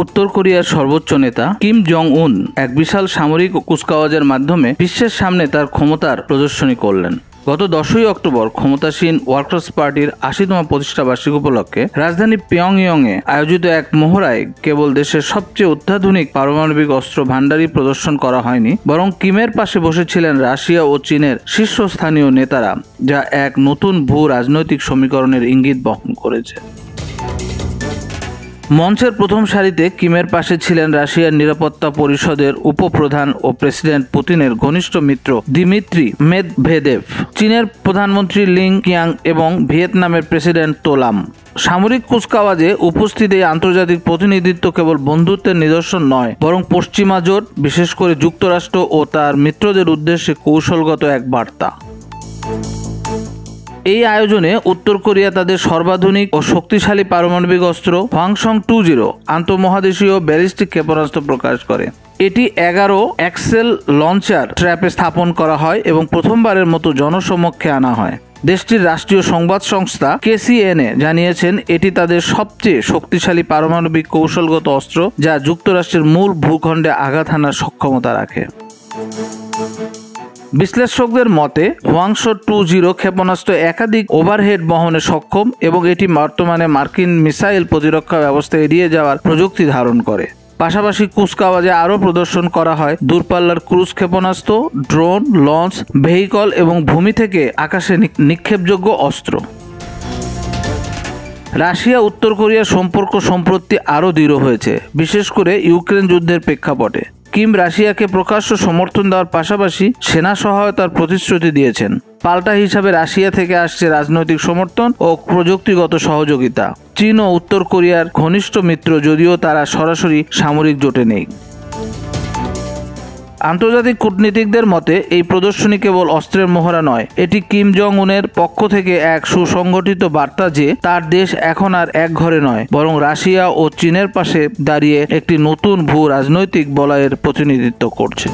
উত্তর কোরিয়ার সর্বোচ্চ নেতা কিম জং উন এক বিশাল সামরিক কুচকাওয়াজের মাধ্যমে বিশ্বের সামনে তার ক্ষমতার প্রদর্শনী করলেন। গত 10ই অক্টোবর ক্ষমতাসীন ওয়ার্কার্স পার্টির 80তম প্রতিষ্ঠাবার্ষিকী উপলক্ষে রাজধানী পিয়ংইয়ংয়ে আয়োজিত এক মহড়ায় কেবল দেশের সবচেয়ে অত্যাধুনিক পারমাণবিক অস্ত্র ভান্ডারই প্রদর্শন করা হয়নি, বরং কিমের পাশে বসেছিলেন রাশিয়া ও চীনের শীর্ষস্থানীয় নেতারা, যা এক নতুন ভূ রাজনৈতিক সমীকরণের ইঙ্গিত বহন করেছে। মঞ্চের প্রথম সারিতে কিমের পাশে ছিলেন রাশিয়ার নিরাপত্তা পরিষদের উপপ্রধান ও প্রেসিডেন্ট পুতিনের ঘনিষ্ঠ মিত্র দিমিত্রি মেদভেদেভ, চীনের প্রধানমন্ত্রী লিং কিয়াং এবং ভিয়েতনামের প্রেসিডেন্ট তো লাম। সামরিক কুচকাওয়াজে উপস্থিত এই আন্তর্জাতিক প্রতিনিধিত্ব কেবল বন্ধুত্বের নিদর্শন নয়, বরং পশ্চিমা জোট, বিশেষ করে যুক্তরাষ্ট্র ও তার মিত্রদের উদ্দেশ্যে কৌশলগত এক বার্তা। এই আয়োজনে উত্তর কোরিয়া তাদের সর্বাধুনিক ও শক্তিশালী পারমাণবিক অস্ত্র হওয়াংসং-20 আন্তঃমহাদেশীয় ব্যালিস্টিক ক্ষেপণাস্ত্র প্রকাশ করে। এটি 11 অ্যাক্সেল লঞ্চার ট্র্যাপে স্থাপন করা হয় এবং প্রথমবারের মতো জনসমক্ষে আনা হয়। দেশটির রাষ্ট্রীয় সংবাদ সংস্থা KCNA জানিয়েছেন এটি তাদের সবচেয়ে শক্তিশালী পারমাণবিক কৌশলগত অস্ত্র, যা যুক্তরাষ্ট্রের মূল ভূখণ্ডে আঘাত হানার সক্ষমতা রাখে। বিশ্লেষকদের মতে হওয়াংসং-20 ক্ষেপণাস্ত্র একাধিক ওভারহেড বহনে সক্ষম এবং এটি বর্তমানে মার্কিন মিসাইল প্রতিরক্ষা ব্যবস্থা এড়িয়ে যাওয়ার প্রযুক্তি ধারণ করে। পাশাপাশি কুচকাওয়াজে আরও প্রদর্শন করা হয় দূরপাল্লার ক্রুজ ক্ষেপণাস্ত্র, ড্রোন, লঞ্চ ভেহিকল এবং ভূমি থেকে আকাশে নিক্ষেপযোগ্য অস্ত্র। রাশিয়া উত্তর কোরিয়ার সম্পর্ক সম্প্রতি আরও দৃঢ় হয়েছে, বিশেষ করে ইউক্রেন যুদ্ধের প্রেক্ষাপটে। কিম রাশিয়াকে প্রকাশ্য সমর্থন দেওয়ার পাশাপাশি সেনা সহায়তার প্রতিশ্রুতি দিয়েছেন। পাল্টা হিসাবে রাশিয়া থেকে আসছে রাজনৈতিক সমর্থন ও প্রযুক্তিগত সহযোগিতা। চীন ও উত্তর কোরিয়ার ঘনিষ্ঠ মিত্র, যদিও তারা সরাসরি সামরিক জোটে নেই। আন্তর্জাতিক কূটনীতিকদের মতে এই প্রদর্শনী কেবল অস্ত্রের মহড়া নয়, এটি কিম জং উনের পক্ষ থেকে এক সুসংগঠিত বার্তা যে তার দেশ এখন আর এক ঘরে নয়, বরং রাশিয়া ও চীনের পাশে দাঁড়িয়ে একটি নতুন ভূ রাজনৈতিক বলয়ের প্রতিনিধিত্ব করছে।